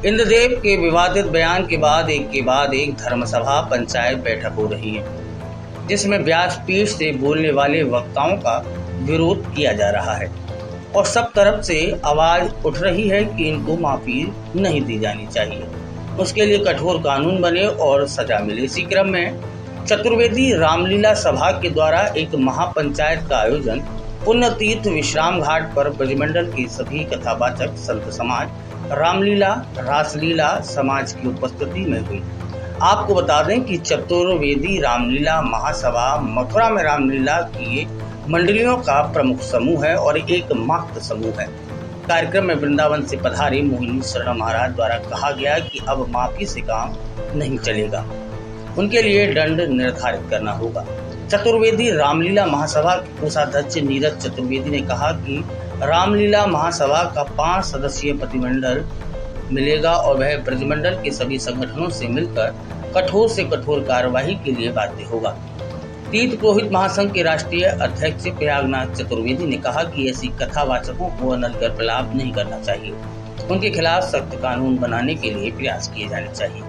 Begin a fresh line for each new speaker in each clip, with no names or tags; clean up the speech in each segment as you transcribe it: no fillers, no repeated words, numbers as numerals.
इंद्रदेव के विवादित बयान के बाद एक धर्मसभा पंचायत बैठक हो रही है, जिसमें व्यासपीठ से बोलने वाले वक्ताओं का विरोध किया जा रहा है और सब तरफ से आवाज उठ रही है कि इनको माफी नहीं दी जानी चाहिए, उसके लिए कठोर कानून बने और सजा मिले। इसी क्रम में चतुर्वेदी रामलीला सभा के द्वारा एक महापंचायत का आयोजन पुण्यतीर्थ विश्राम घाट पर ब्रजमंडल के सभी कथावाचक संत समाज, रामलीला रासलीला समाज की उपस्थिति में हुई। आपको बता दें कि चतुर्वेदी रामलीला महासभा मथुरा में रामलीला की मंडलियों का प्रमुख समूह है और एक महत्व समूह है। कार्यक्रम में वृंदावन से पधारे मोहिनी शरण महाराज द्वारा कहा गया कि अब माफी से काम नहीं चलेगा, उनके लिए दंड निर्धारित करना होगा। चतुर्वेदी रामलीला महासभा के कोषाध्यक्ष नीरज चतुर्वेदी ने कहा कि रामलीला महासभा का 5 सदस्यीय प्रतिमंडल मिलेगा और वह ब्रजमंडल के सभी संगठनों से मिलकर कठोर से कठोर कार्यवाही के लिए बाध्य होगा। तीर्थ पुरोहित महासंघ के राष्ट्रीय अध्यक्ष प्रयागनाथ चतुर्वेदी ने कहा कि ऐसी कथावाचकों को अनर्गल प्रलाप नहीं करना चाहिए, उनके खिलाफ सख्त कानून बनाने के लिए प्रयास किए जाने चाहिए।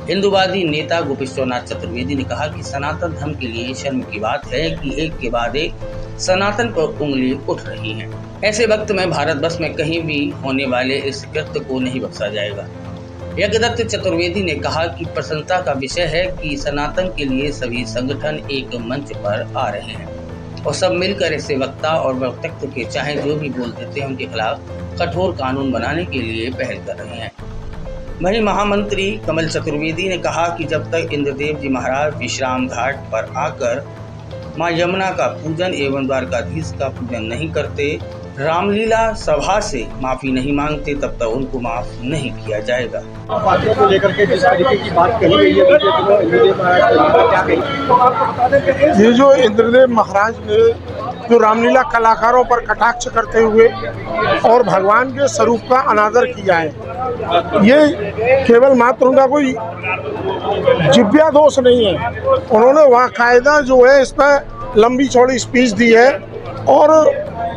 हिंदूवादी नेता गोपेश्वरनाथ चतुर्वेदी ने कहा कि सनातन धर्म के लिए शर्म की बात है कि एक के बाद एक सनातन पर उंगली उठ रही है। ऐसे वक्त में भारतवर्ष में कहीं भी होने वाले इस कृत्य को नहीं बख्शा जाएगा। यज्ञदत्त चतुर्वेदी ने कहा कि प्रसन्नता का विषय है कि सनातन के लिए सभी संगठन एक मंच पर आ रहे हैं और सब मिलकर ऐसे वक्ता और वक्तव्य के चाहे जो भी बोल देते हैं उनके खिलाफ कठोर कानून बनाने के लिए पहल कर रहे हैं। वहीं महामंत्री कमल चतुर्वेदी ने कहा कि जब तक इंद्रदेव जी महाराज विश्राम घाट पर आकर मां यमुना का पूजन एवं द्वारकाधीश का पूजन नहीं करते, रामलीला सभा से माफी नहीं मांगते, तब तक उनको माफ नहीं किया जाएगा।
बातों को लेकर के जिस तरीके की बात कही गई है, इंद्रदेव महाराज क्या कही?
ये जो इंद्रदेव महाराज ने जो रामलीला कलाकारों पर कटाक्ष करते हुए और भगवान के स्वरूप का अनादर किया है, ये केवल मात्र उनका कोई जिव्या दोष नहीं है। उन्होंने वाकायदा जो है इस पर लंबी चौड़ी स्पीच दी है और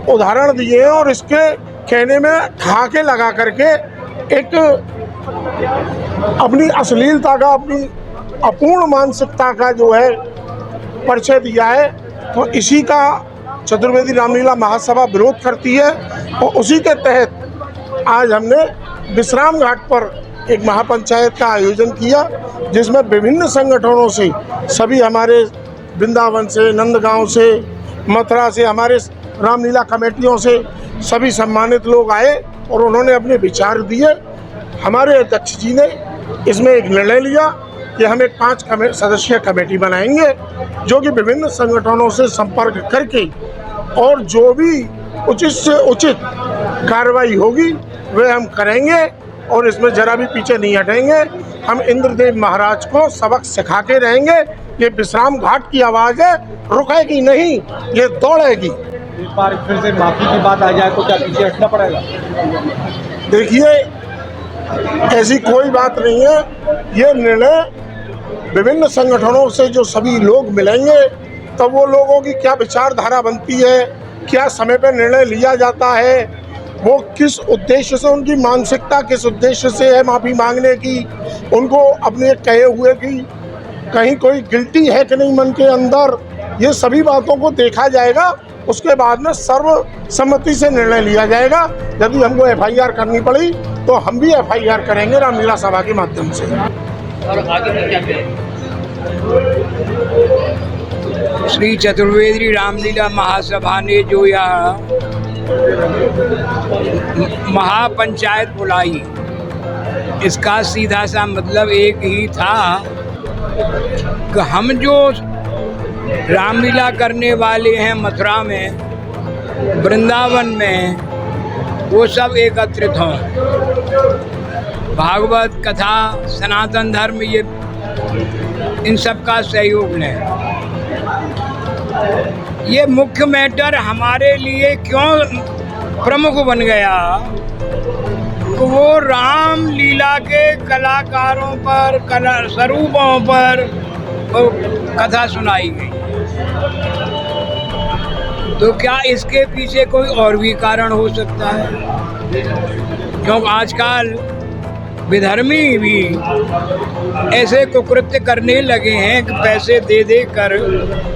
उदाहरण दिए हैं और इसके कहने में ठहाके लगा करके एक अपनी अश्लीलता का, अपनी अपूर्ण मानसिकता का जो है परिचय दिया है। तो इसी का चतुर्वेदी रामलीला महासभा विरोध करती है और उसी के तहत आज हमने विश्राम घाट पर एक महापंचायत का आयोजन किया, जिसमें विभिन्न संगठनों से, सभी हमारे वृंदावन से, नंदगांव से, मथुरा से, हमारे रामलीला कमेटियों से सभी सम्मानित लोग आए और उन्होंने अपने विचार दिए। हमारे अध्यक्ष जी ने इसमें एक निर्णय लिया कि हम एक 5 सदस्यीय कमेटी बनाएंगे, जो कि विभिन्न संगठनों से संपर्क करके और जो भी उचित से उचित कार्रवाई होगी वह हम करेंगे और इसमें जरा भी पीछे नहीं हटेंगे। हम इंद्रदेव महाराज को सबक सिखाते रहेंगे। ये विश्राम घाट की आवाज़ है, रुकेगी नहीं, ये दौड़ेगी।
इस बार फिर से माफी की बात आ जाए तो क्या पीछे हटना पड़ेगा?
देखिए, ऐसी कोई बात नहीं है। ये निर्णय विभिन्न संगठनों से जो सभी लोग मिलेंगे, तब वो लोगों की क्या विचारधारा बनती है, क्या समय पर निर्णय लिया जाता है, वो किस उद्देश्य से, उनकी मानसिकता किस उद्देश्य से है माफ़ी मांगने की, उनको अपने कहे हुए कि कहीं कोई गिल्टी है कि नहीं मन के अंदर, ये सभी बातों को देखा जाएगा। उसके बाद में सर्वसम्मति से निर्णय लिया जाएगा। यदि हमको FIR करनी पड़ी तो हम भी FIR करेंगे रामलीला सभा के माध्यम से।
और आगे क्या करें?
श्री चतुर्वेदी रामलीला महासभा ने जो यह महापंचायत बुलाई, इसका सीधा सा मतलब एक ही था कि हम जो रामलीला करने वाले हैं मथुरा में, वृंदावन में, वो सब एकत्रित हों। भागवत कथा, सनातन धर्म, ये इन सब का सहयोग लें। ये मुख्य मैटर हमारे लिए क्यों प्रमुख बन गया? वो रामलीला के कलाकारों पर, कला स्वरूपों पर कथा सुनाई गई। तो क्या इसके पीछे कोई और भी कारण हो सकता है? क्योंकि आजकल विधर्मी भी ऐसे कुकृत्य करने लगे हैं कि पैसे दे दे कर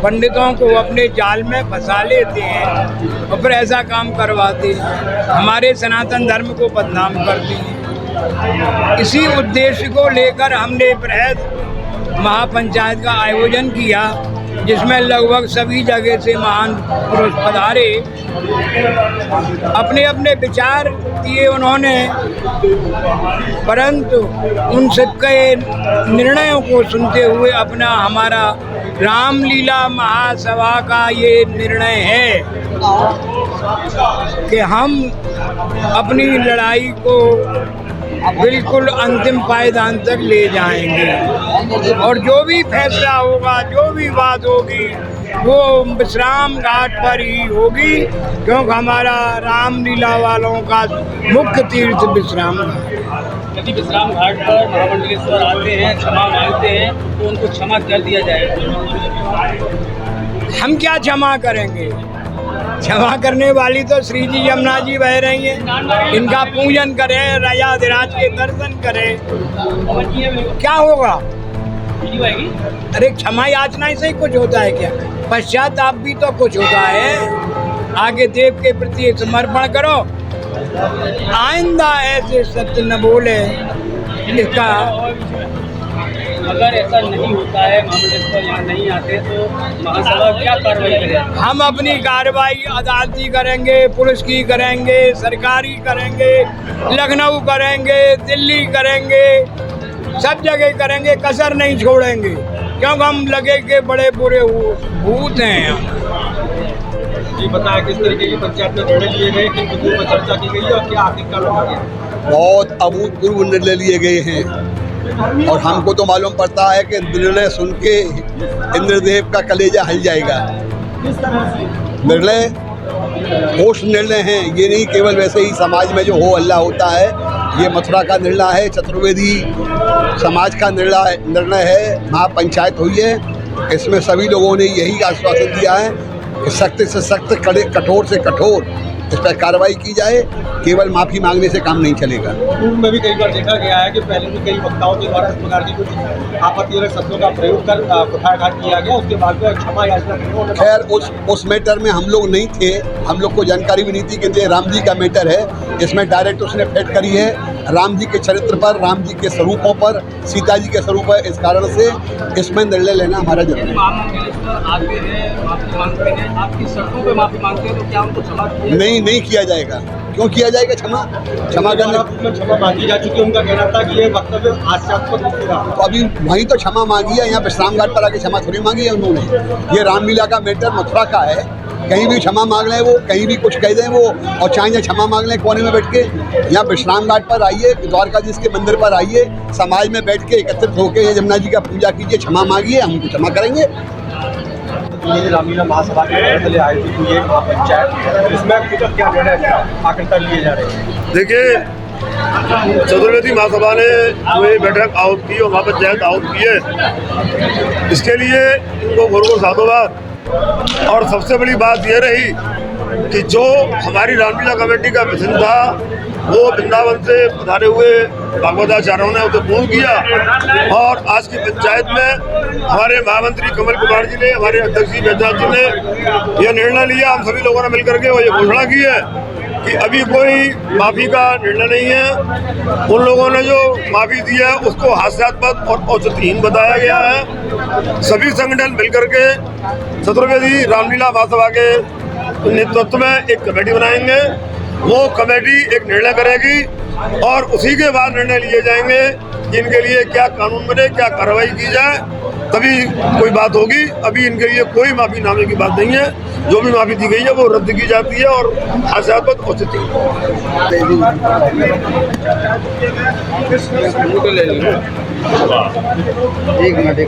पंडितों को अपने जाल में फंसा लेते हैं और फिर ऐसा काम करवाते हैं, हमारे सनातन धर्म को बदनाम करते हैं। इसी उद्देश्य को लेकर हमने बृहद महापंचायत का आयोजन किया, जिसमें लगभग सभी जगह से महान पुरुष पधारे, अपने अपने विचार दिए उन्होंने, परंतु उन सबके निर्णयों को सुनते हुए अपना हमारा रामलीला महासभा का ये निर्णय है कि हम अपनी लड़ाई को बिल्कुल अंतिम पायदान तक ले जाएंगे और जो भी फैसला होगा, जो भी बात होगी, वो विश्राम घाट पर ही होगी, क्योंकि हमारा रामलीला वालों का मुख्य तीर्थ विश्राम घाट।
यदि विश्राम घाट पर महामंडलेश्वर आते हैं, क्षमा मांगते हैं, तो उनको क्षमा कर दिया जाएगा।
हम क्या क्षमा करेंगे? क्षमा करने वाली तो श्री जी यमुना जी बह रही हैं, इनका पूजन करें, राजाधिराज के दर्शन करें, क्या होगा? अरे क्षमा याचना से ही कुछ होता है क्या? पश्चाताप भी तो कुछ होता है। आगे देव के प्रति समर्पण करो, आइंदा ऐसे सत्य न बोले। इसका
अगर ऐसा नहीं होता है, महामंडलेश्वर यहाँ नहीं आते, तो महासभा क्या कार्रवाई करेगी?
हम अपनी कार्रवाई अदालती करेंगे, पुलिस की करेंगे, सरकारी करेंगे, लखनऊ करेंगे, दिल्ली करेंगे, सब जगह करेंगे, कसर नहीं छोड़ेंगे, क्योंकि हम लगे के बड़े बुरे भूत हैं।
जी बताया किस तरीके की पंचायत में निर्णय लिए गए, किन मुद्दों पर चर्चा की गई और क्या आखिरकार होगा?
बहुत अभूतपूर्व निर्णय लिए गए हैं और हमको तो मालूम पड़ता है कि निर्णय सुन के इंद्रदेव का कलेजा हिल जाएगा। निर्णय ठोस निर्णय हैं, ये नहीं केवल वैसे ही समाज में जो हो हल्ला होता है। ये मथुरा का निर्णय है, चतुर्वेदी समाज का निर्णय है, महापंचायत हुई है। इसमें सभी लोगों ने यही आश्वासन दिया है कि सख्त से सख्त, कठोर से कठोर इस पर कार्रवाई की जाए। केवल माफ़ी मांगने से काम नहीं चलेगा।
पूर्व में भी कई बार देखा गया है कि पहले भी कई वक्ताओं के द्वारा इस प्रकार की कुछ आपत्तिजनक शब्दों का प्रयोग कर कुठारघात किया गया, उसके बाद में क्षमा याचना।
खैर उस मैटर में हम लोग नहीं थे, हम लोग को जानकारी भी नहीं थी कि ये राम जी का मैटर है। इसमें डायरेक्ट उसने फेट करी है राम जी के चरित्र पर, राम जी के स्वरूपों पर, सीता जी के स्वरूप है। इस कारण से इसमें निर्णय लेना हमारा जरूरी है।
आते हैं, माफी मांगते हैं, आपकी शर्तों पे माफी मांगते हैं, तो क्या उनको क्षमा
नहीं किया जाएगा? क्यों किया जाएगा क्षमा करने?
क्षमा मांगी जा चुकी है। उनका कहना था कि ये वक्तव्य हास्यास्पद रूप से रहा।
तो अभी वहीं तो क्षमा मांगी है, यहाँ विश्राम घाट पर आके क्षमा थोड़ी मांगी है उन्होंने। ये रामलीला का मैटर मथुरा का है, कहीं भी क्षमा मांग लें वो, कहीं भी कुछ कह दें वो, और चाहे क्षमा मांग लें कोने में बैठ के। यहाँ विश्राम घाट पर आइए, द्वारकाधीश के मंदिर पर आइए, समाज में बैठ के एकत्रित होकर यमुना जी का पूजा कीजिए, क्षमा मांगिए, हम क्षमा करेंगे।
रामलीला महासभा के पहले आयोजित हुई है महापंचायत, इसमें क्या निर्णय आखिरकार लिए जा रहे हैं?
देखिए, चतुर्वेदी महासभा ने जो बैठक आउट की और महापंचायत आउट की है, इसके लिए इनको घोर साधुवाद। और सबसे बड़ी बात यह रही कि जो हमारी रामलीला कमेटी का मिशन था, वो वृंदावन से पधारे हुए भागवताचार्यों ने उसे पूर्ण किया। और आज की पंचायत में हमारे महामंत्री कमल कुमार जी ने, हमारे अध्यक्ष जी बैजनाथ जी ने यह निर्णय लिया, हम सभी लोगों ने मिलकर के वो ये घोषणा की है कि अभी कोई माफ़ी का निर्णय नहीं है। उन लोगों ने जो माफ़ी दी है उसको हास्यास्पद और औचित्यहीन बताया गया है। सभी संगठन मिलकर के चतुर्वेदी रामलीला महासभा के नेतृत्व में एक कमेटी बनाएंगे। वो कमेटी एक निर्णय करेगी और उसी के बाद निर्णय लिए जाएंगे कि इनके लिए क्या कानून बने, क्या कार्रवाई की जाए, तभी कोई बात होगी। अभी इनके लिए कोई माफ़ी नामे की बात नहीं है। जो भी माफ़ी दी गई है वो रद्द की जाती है और हास्यास्पद औचित्य।
एक मिनट